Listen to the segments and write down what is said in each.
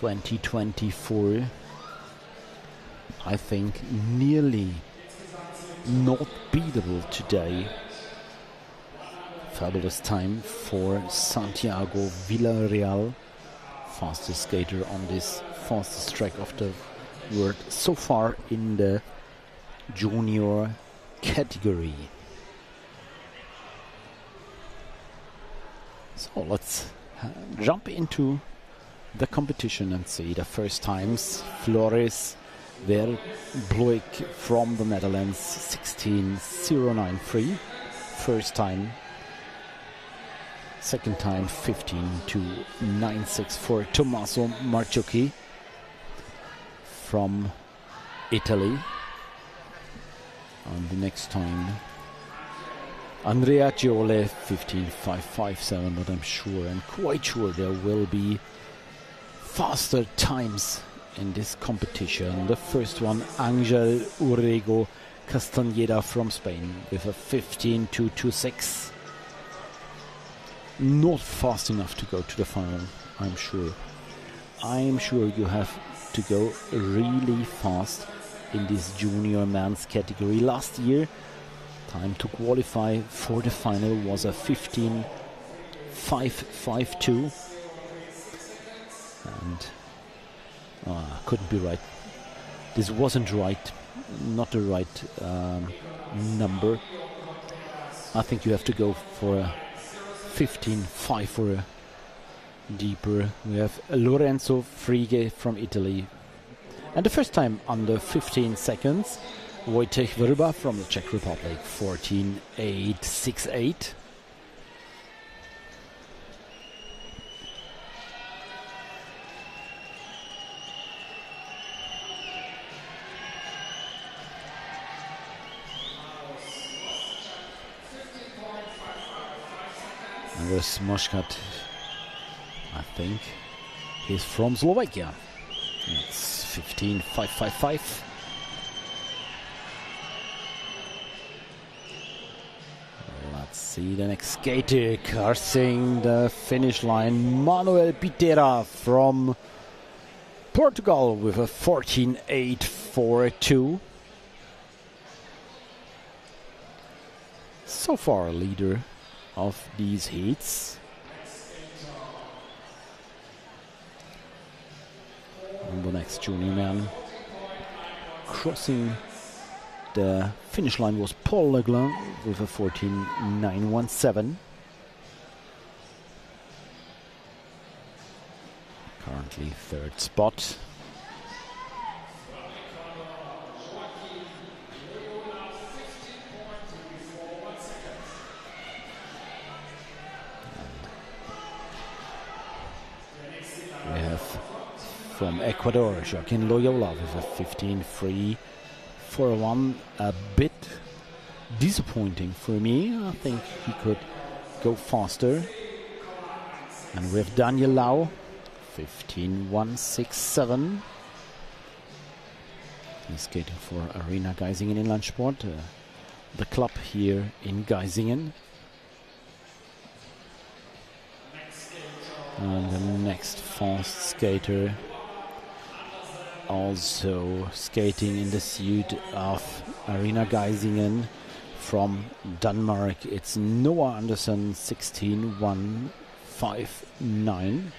2024. I think nearly not beatable today. Fabulous time for Santiago Villarreal, fastest skater on this fastest track of the world so far in the junior category. So let's jump into the competition and see the first times. Floris Verbloik from the Netherlands, 16.093. First time. Second time, 15.296 for Tommaso Marciucchi from Italy. And the next time, Andrea Giole, 15.557, but I'm sure and quite sure there will be faster times in this competition. The first one, Angel Urrego Castañeda from Spain with a 15.226. Not fast enough to go to the final, I'm sure. I'm sure you have to go really fast in this junior men's category. Last year, time to qualify for the final was a 15.552. And couldn't be right. This wasn't right, not the right number. I think you have to go for a 15.5 for a deeper. We have Lorenzo Frigge from Italy. And the first time under 15 seconds, Wojciech Erba from the Czech Republic, 14.868. There's Moshkat, I think. He's from Slovakia. It's 15.555. Let's see the next skater crossing the finish line. Manuel Pitera from Portugal with a 14.842. So far, leader of these heats. And the next junior man crossing the finish line was Paul Leglin with a 14.917. Currently third spot. From Ecuador, Joaquin Loyola with a 15.341. A bit disappointing for me. I think he could go faster. And we have Daniel Lau, 15.167. He's skating for Arena Geisingen Inline Sport, the club here in Geisingen. And the next fast skater, also skating in the suit of Arena Geisingen from Denmark. It's Noah Andersen, 16.159.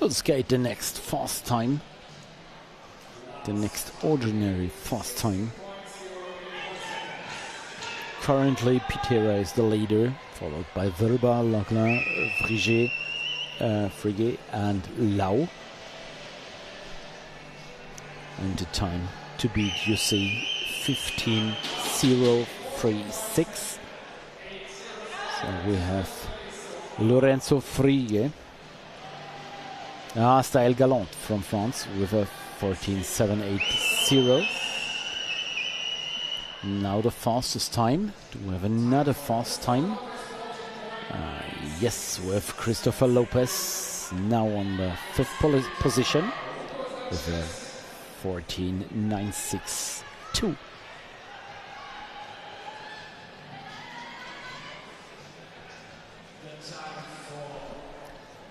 We'll skate the next fast time. The next ordinary fast time. Currently, Pitera is the leader, followed by Verba, Laclin, Frigge, and Lau. And the time to beat, you see, 15.036. So we have Lorenzo Frigge, Staël Galland from France with a 14.780. Now the fastest time. Do we have another fast time? Yes, we have Christopher Lopez now on the fifth position with a 14.962.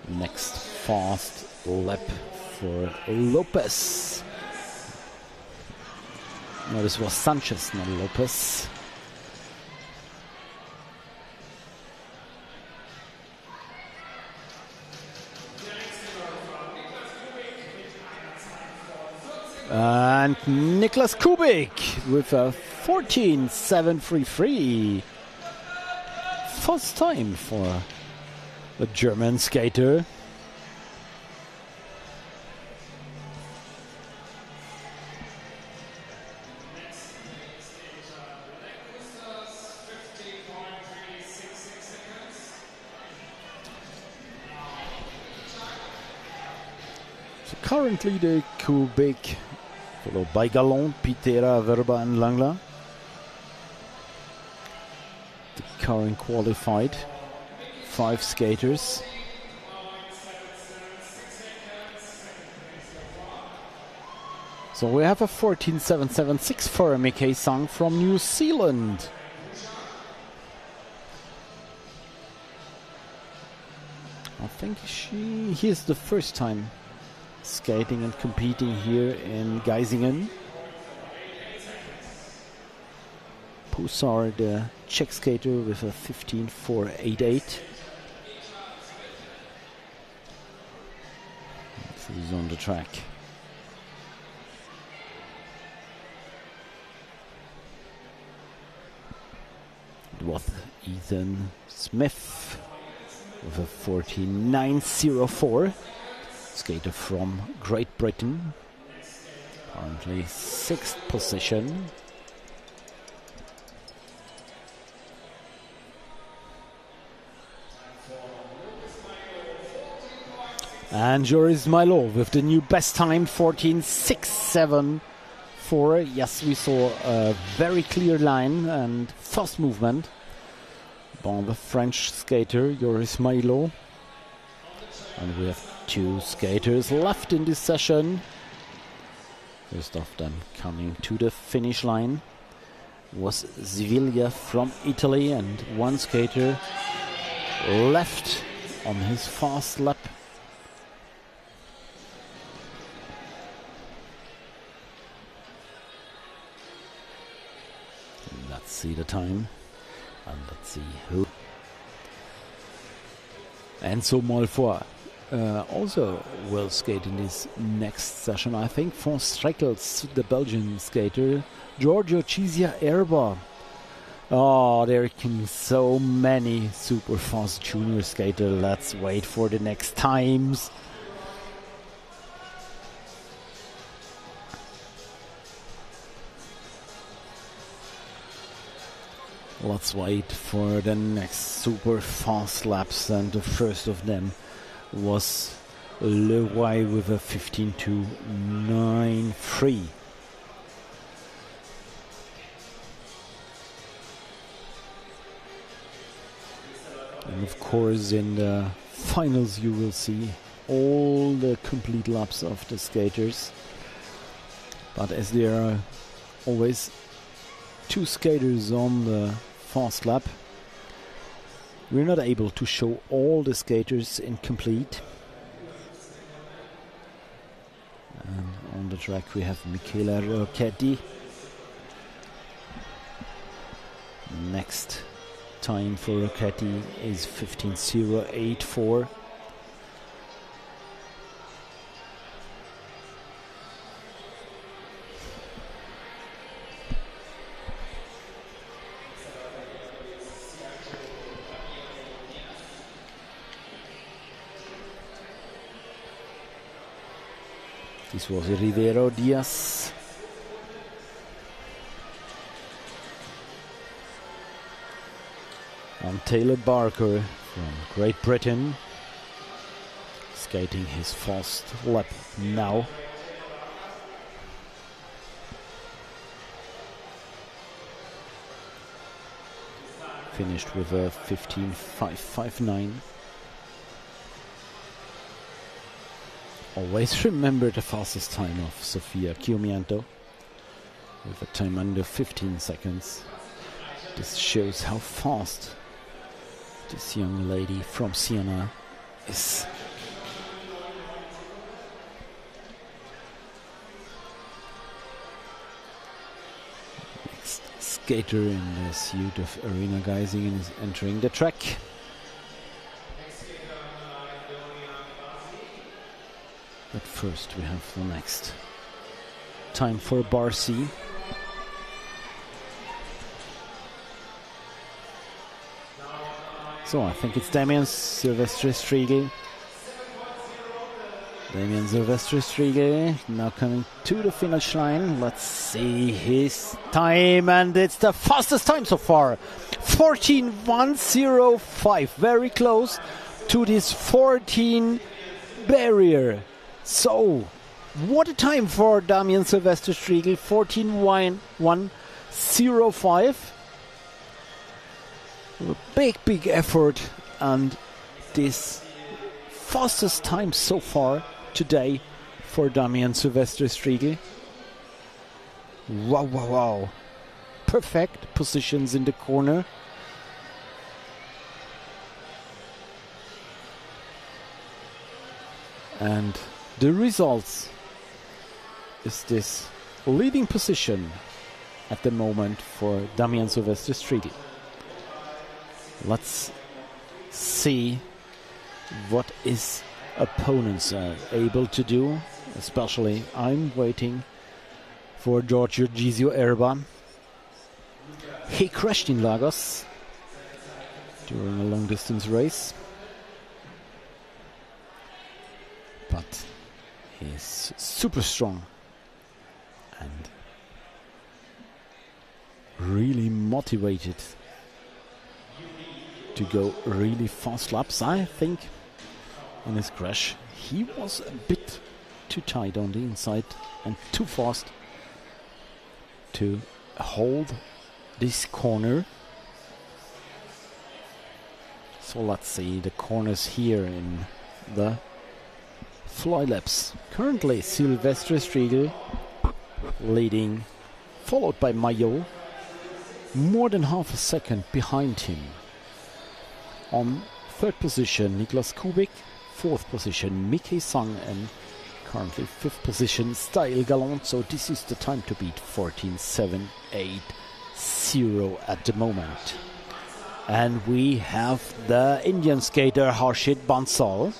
Next fast lap for Lopez. No, this was Sanchez, not Lopez. And Niklas Kubik with a 14.733. First time for the German skater. So currently the Kubik, followed by Galon, Pitera, Verba and Langla. The current qualified 5 skaters. So we have a 14.776 for Mickey Sang from New Zealand. I think he is the first time skating and competing here in Geisingen. Pusar, the Czech skater, with a 15.488. He's on the track. It was Ethan Smith with a 14.904. Skater from Great Britain. Currently 6th position. And Joris Milo with the new best time, 14.674. Yes, we saw a very clear line and fast movement by the French skater Joris Milo. And we have 2 skaters left in this session. First of them coming to the finish line was Siviglia from Italy, and 1 skater left on his fast lap. Let's see the time, and let's see who. Enzo Malfois also will skate in this next session, I think, for Striegel, the Belgian skater. Giorgio, Erba. Oh, there can so many super fast junior skaters. Let's wait for the next times. Let's wait for the next super fast laps, and the first of them was Leroy with a 15.293. And of course in the finals you will see all the complete laps of the skaters. But as there are always 2 skaters on the fast lap, we're not able to show all the skaters in complete. And on the track we have Michela Rocchetti. Next time for Rocchetti is 15.084. This was Rivero Diaz. And Taylor Barker from Great Britain, skating his fast lap now. Finished with a 15.559. Always remember the fastest time of Sofia Chiumianto with a time under 15 seconds. This shows how fast This young lady from Siena is next skater in the suit of Arena Geisingen is entering the track. But first we have the next time for Bar C. So I think it's Damien Striegel. Damien Striegel now coming to the finish line. Let's see his time, and it's the fastest time so far. 14:105, very close to this 14 barrier. So, what a time for Damien Striegel, 14:105. A big effort, and this fastest time so far today for Damien Striegel. Wow. Perfect positions in the corner. And the results is this leading position at the moment for Damien Striegel. Let's see what his opponents are able to do. Especially, I'm waiting for Giorgio Ghisio Erba. He crashed in Lagos during a long distance race, but he's super strong and really motivated to go really fast laps. I think in his crash he was a bit too tight on the inside and too fast to hold this corner. So let's see the corners here in the fly laps. Currently Silvestre Striegel leading, followed by Mayo, more than half a second behind him. On third position, Niklas Kubik. Fourth position, Mickey Sang. And currently fifth position, Style Gallant. So this is the time to beat, 14:780 at the moment. And we have the Indian skater Harshit Bansal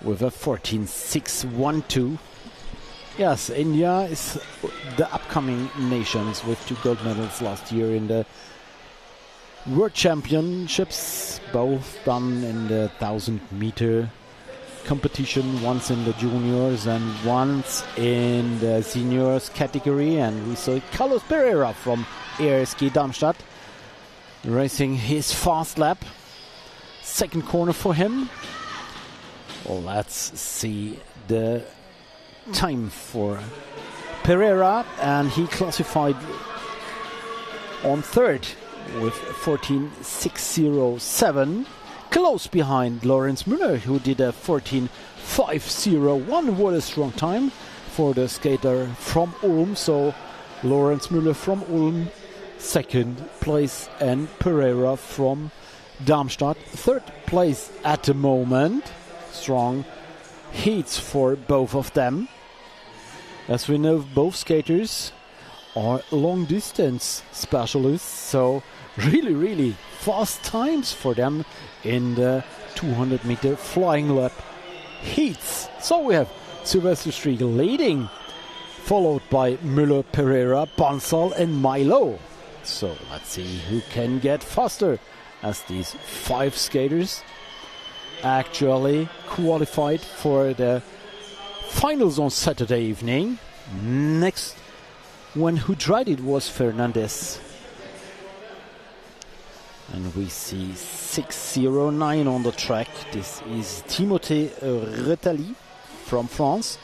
with a 14:612. Yes, India is the upcoming nations with 2 gold medals last year in the World Championships, both done in the 1,000-meter competition, once in the juniors and once in the seniors category. And we saw Carlos Pereira from ERSG Darmstadt racing his fast lap. Second corner for him. Well, let's see the time for Pereira, and he classified on third with 14:607, close behind Lorenz Müller, who did a 14:501. What a strong time for the skater from Ulm. So Lorenz Müller from Ulm second place, and Pereira from Darmstadt third place at the moment. Strong heats for both of them. As we know, both skaters are long distance specialists, so really fast times for them in the 200-meter flying lap heats. So we have Silvestre Striegel leading, followed by Müller, Pereira, Bansal and Milo. So let's see who can get faster, as these 5 skaters actually qualified for the finals on Saturday evening. Next one who tried it was Fernandez. And we see 6:09 on the track. This is Timothée Retali from France.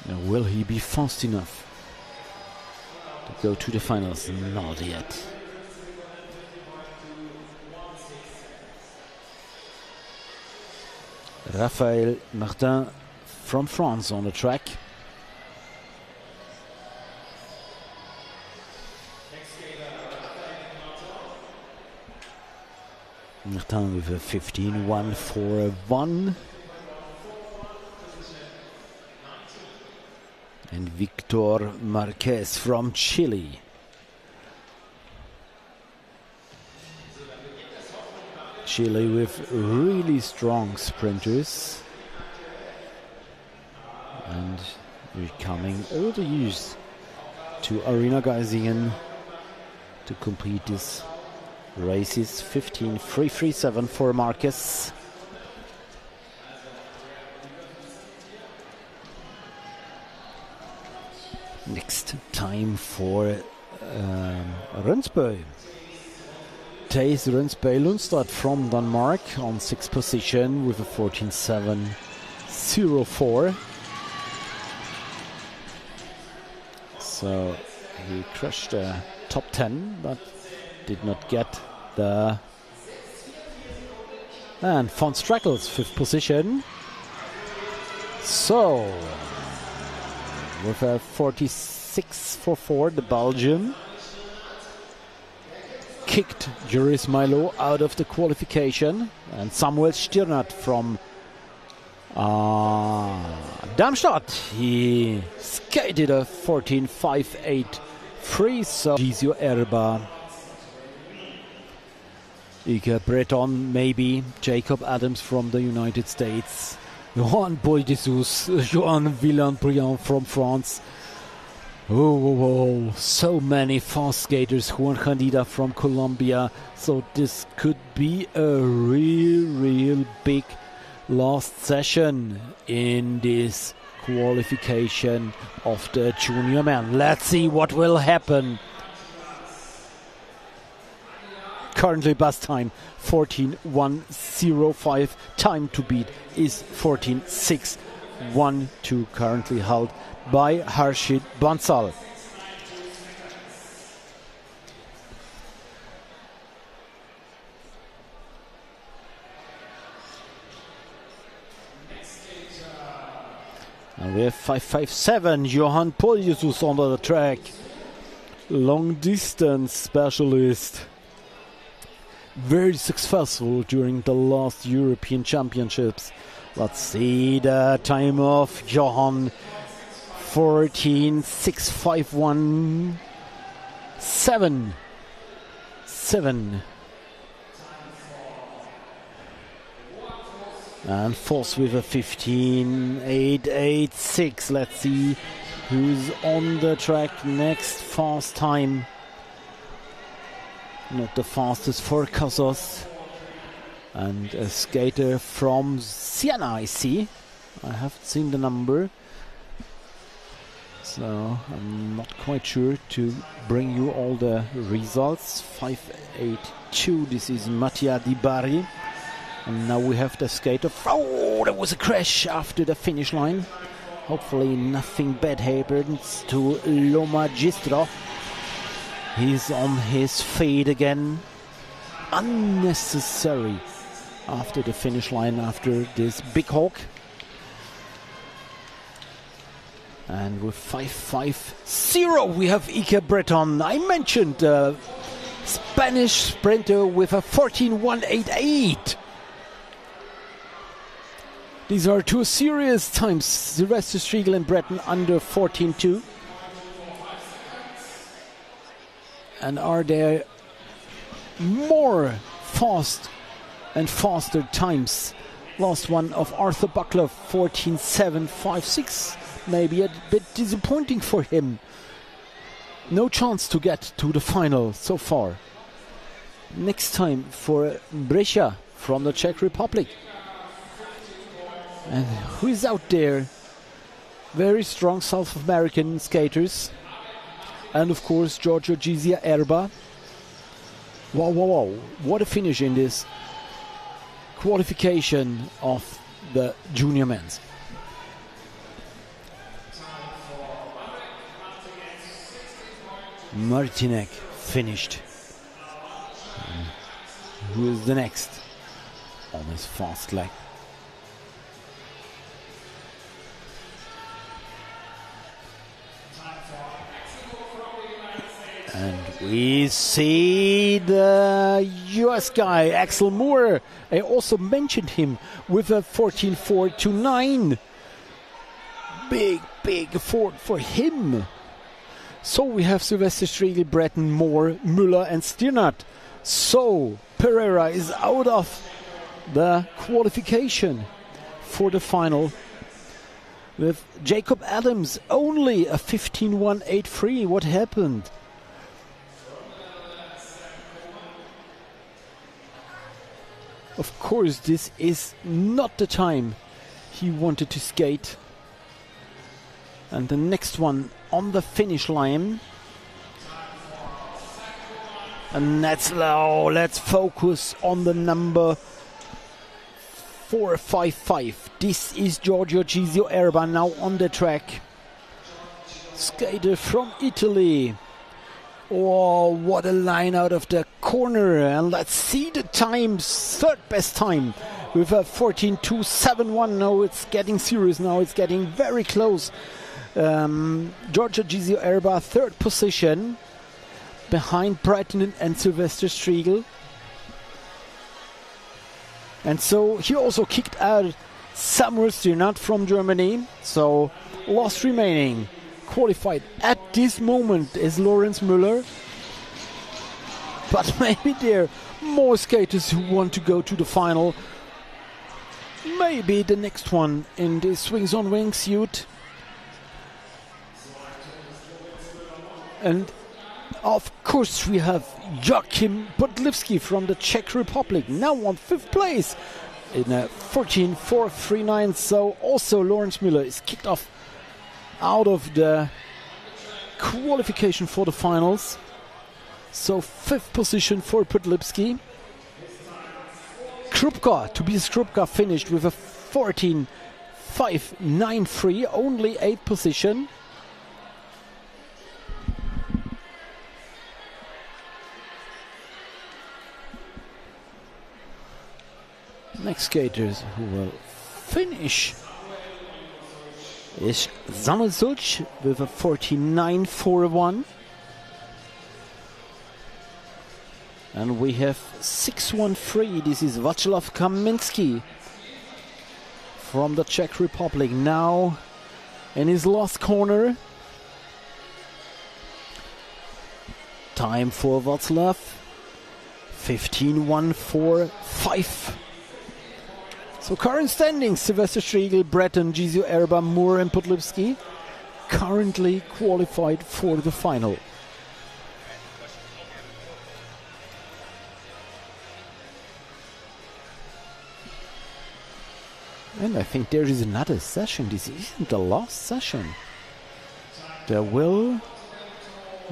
Now, will he be fast enough to go to the finals? Not yet. Raphaël Martin from France on the track. Anirudhan with a 15-1-4-1. And Victor Marquez from Chile. Chile with really strong sprinters. And we're coming all the years to Arena Geisingen to complete this races. 15-3-3-7 for Marquez. Next time for Rønsbø. Theis Rønsbø Lundstad from Denmark on 6th position with a 14-7-0-4. So he crushed the top 10, but did not get the... And von Strackles 5th position. So with a 46-4-4, the Belgian kicked Juris Milo out of the qualification, and Samuel Stirnert from Darmstadt, he skated a 14-5-8-3. So Ghisio, Erba, Iker, Breton, maybe Jacob Adams from the United States, Johan Paul Jesus, Johan Villan-Briand from France. Oh, so many fast skaters. Juan Candida from Colombia. So this could be a real big last session in this qualification of the junior men. Let's see what will happen. Currently bus time 14-1-0-5. Time to beat is 14-6-1-2, currently held by Harshit Bansal. And we have 5-5-7, Johan Paul Jesus on the track. Long distance specialist. Very successful during the last European Championships. Let's see the time of Johan. 14-6-5-1-7. And Foss with a 15-8-8-6. Let's see who's on the track next. Fast time. Not the fastest for Casas. And a skater from Siena, I see. I haven't seen the number, so I'm not quite sure to bring you all the results. 5-8-2, this is Mattia Di Bari. And now we have the skater. Oh, there was a crash after the finish line. Hopefully nothing bad happens to Lo Magistro. He's on his feet again. Unnecessary after the finish line, after this big hawk. And with 5-5-0 we have Iker Breton. I mentioned Spanish sprinter with a 14-1-8-8. These are two serious times. Silvestre, Striegel and Breton under 14-2. And are there more fast and faster times? Last one of Arthur Buckler, 14-7-5-6. Maybe a bit disappointing for him. No chance to get to the final so far. Next time for Brescia from the Czech Republic. And who is out there? Very strong South American skaters. And of course Giorgio, Ghisio, Erba. Wow. What a finish in this qualification of the junior men's. Martinek finished. Who is the next on his fast leg? And we see the US guy, Axel Moore. I also mentioned him with a 14.429. Big effort for him. So we have Silvestre, Striegel, Breton, Moore, Müller and Stiernath. So Pereira is out of the qualification for the final. With Jacob Adams only a 15.183. What happened? Of course, this is not the time he wanted to skate. And the next one on the finish line. And that's low. Let's focus on the number 455. This is Giorgio Ghisio Erba now on the track. Skater from Italy. Oh, what a line out of the corner. And let's see the times. Third best time with a 14.271. No, it's getting serious now. It's getting very close. Giorgio Ghisio Erba, third position. Behind Breton and Silvestre Striegel. And so he also kicked out Samuel Stiernath from Germany. So last remaining qualified at this moment is Lorenz Müller. But maybe there are more skaters who want to go to the final. Maybe the next one in the Swings on wingsuit. And of course we have Joachim Podlivsky from the Czech Republic, now on 5th place in a 14.439. So also Lorenz Müller is kicked off out of the qualification for the finals. So 5th position for Podlivsky. Tobias Krupka finished with a 14.593, only 8th position. Next skaters who will finish is Samuel Sulc with a 14.941. And we have 613. This is Václav Kaminsky from the Czech Republic, now in his last corner. Time for Václav, 15.145. So current standings: Silvestre Striegel, Breton, Ghisio Erba, Moore and Podlivsky currently qualified for the final. And I think there is another session. This isn't the last session. There will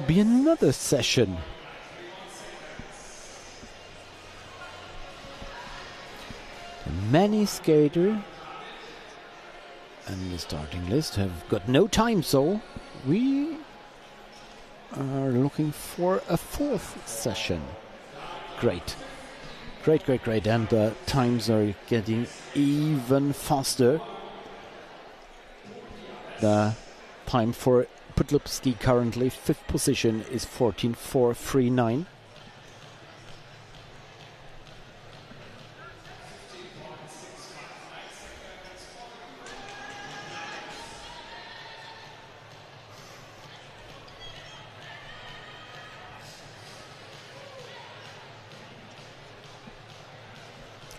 be another session. Many skaters and the starting list have got no time, so we are looking for a 4th session. Great. And the times are getting even faster. The time for Podlivsky, currently 5th position, is 14.439.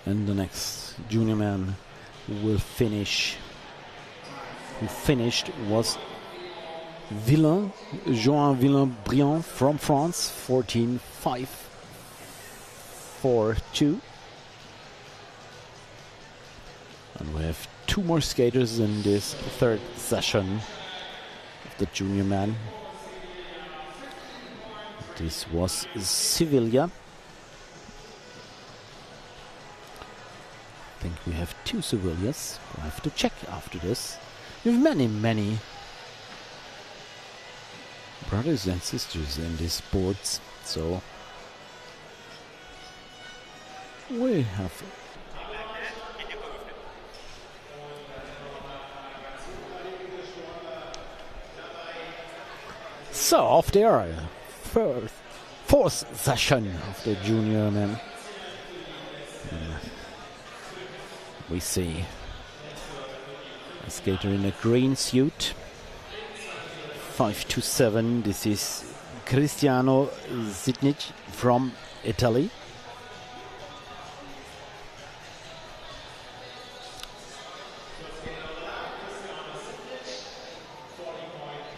And the next junior man who finished was Jean Villain-Briand from France, 14.542. And we have 2 more skaters in this 3rd session of the junior man. This was Sevilla. I think we have 2 Sevillas. We'll have to check after this. We have many brothers and sisters in these sports, so we have. So off there, fourth session of the junior men. We see a skater in a green suit. 5'7". This is Cristiano Zitnic from Italy.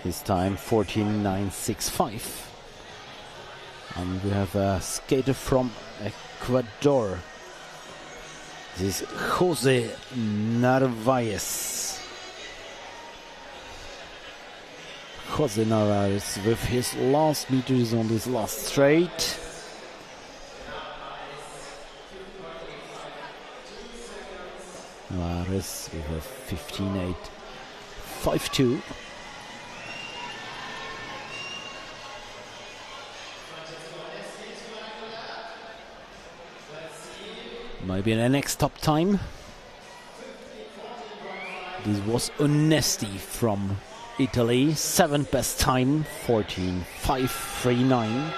His time 14.965. And we have a skater from Ecuador. This is Jose Narvaez. Jose Narvaez with his last meters on this last straight. Narvaez with a 15.852. Maybe the next top time. This was Onesti from Italy, 7th best time, 14.539.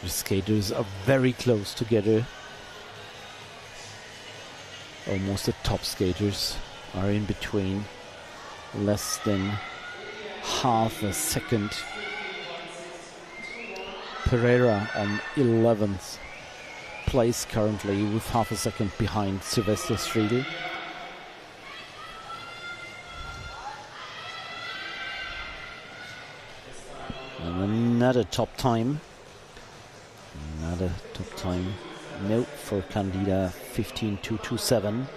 The skaters are very close together. Almost the top skaters are in between, less than half a second. Pereira on 11th place currently with half a second behind Silvestre Striegel. And another top time. Another top time. No, for Candida 15.227.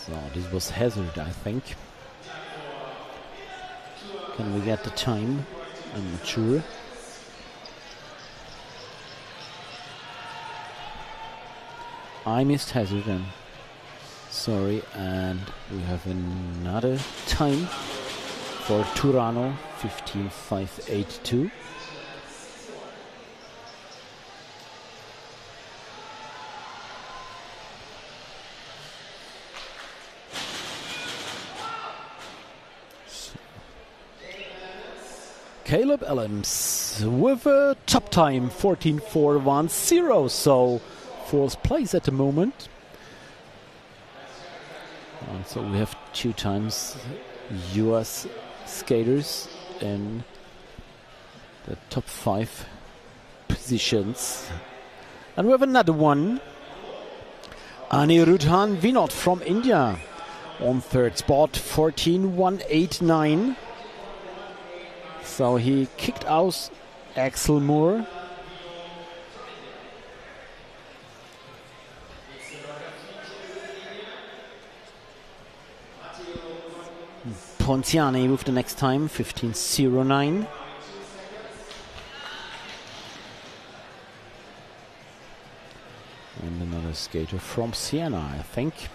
So this was Hazard, I think. Can we get the time? I'm not sure. I missed Hazard then. Sorry, and we have another time for Turano, 15.582. Caleb Elams with a top time 14.410, so fourth place at the moment. And so we have two times US skaters in the top 5 positions. And we have another one. Anirudhan Vinod from India on 3rd spot, 14.189. So he kicked out Axel Moore. Pontiani with the next time, 15.09. And another skater from Siena, I think.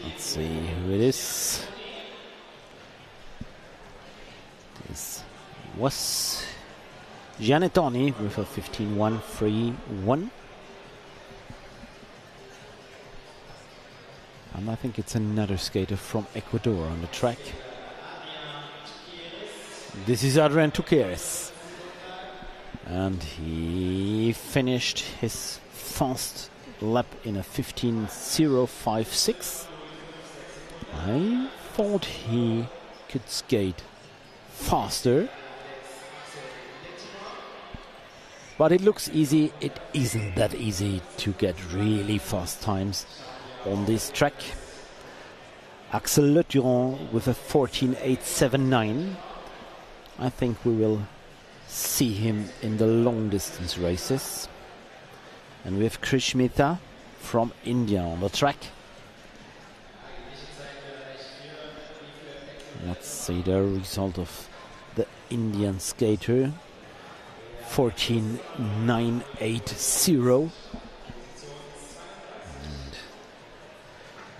Let's see who it is. This was Giannettoni with a 15.131. And I think it's another skater from Ecuador on the track. This is Adrian Tuqueres. And he finished his fast lap in a 15.056. I thought he could skate faster, but it looks easy. It isn't that easy to get really fast times on this track. Axel Le Durand with a 14.879. I think we will see him in the long distance races. And we have Krishmitha from India on the track. Let's see the result of the Indian skater. 14.980.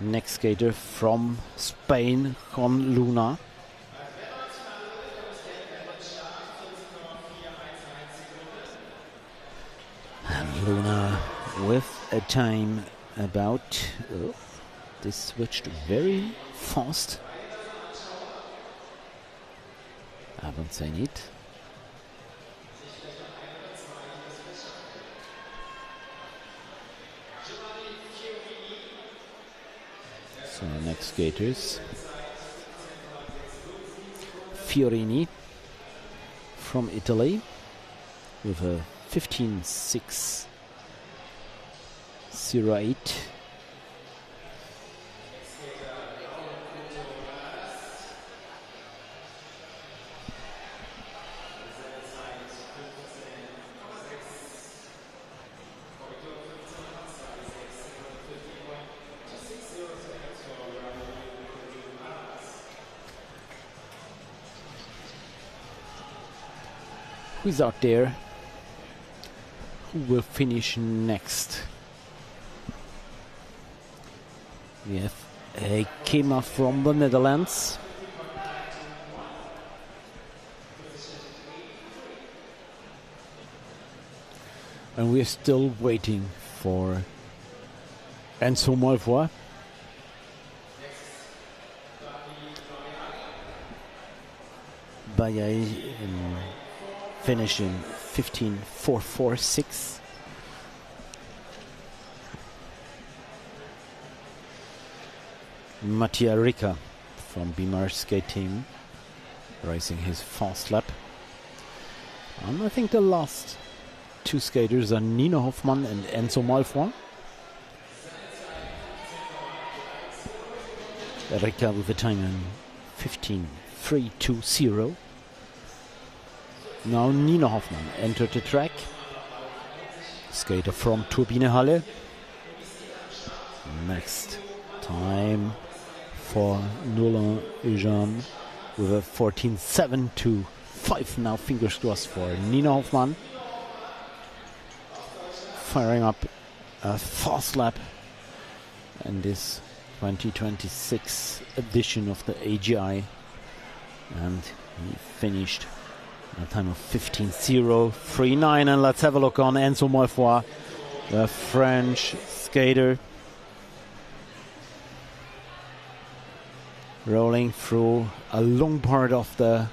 And next skater from Spain, Juan Luna. Luna with a time about... Oh, this switched very fast. I haven't seen it. So next skaters. Fiorini from Italy with a 15.608. Who's out there? Who will finish next? We have Kema from the Netherlands. And we're still waiting for Enzo Malfois. Bayay finishing 15.446. Mattia Ricca from Bimar skate team racing his fast lap. And I think the last two skaters are Nino Hoffmann and Enzo Malfois. Ricca with a time in 15.320. Now Nino Hoffmann entered the track. Skater from Turbinehalle. Next time for Nolan Ejan with a 14.725. Now fingers crossed for Nino Hoffmann. Firing up a fast lap in this 2026 edition of the AGI. And he finished a time of 15.039. And let's have a look on Enzo Malfois, the French skater, rolling through a long part of the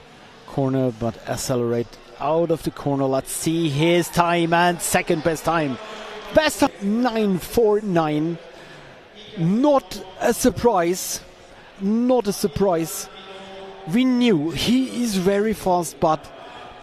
corner but accelerate out of the corner. Let's see his time, and second best time. Best time 9.49. Not a surprise. Not a surprise. We knew he is very fast, but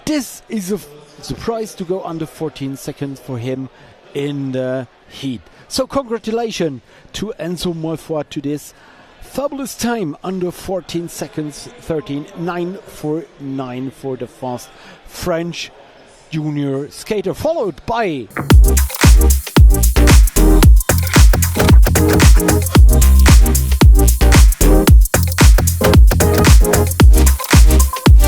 this is a surprise to go under 14 seconds for him in the heat. So congratulations to Enzo Malfois to this fabulous time under 14 seconds, 13.949 for the fast French junior skater, followed by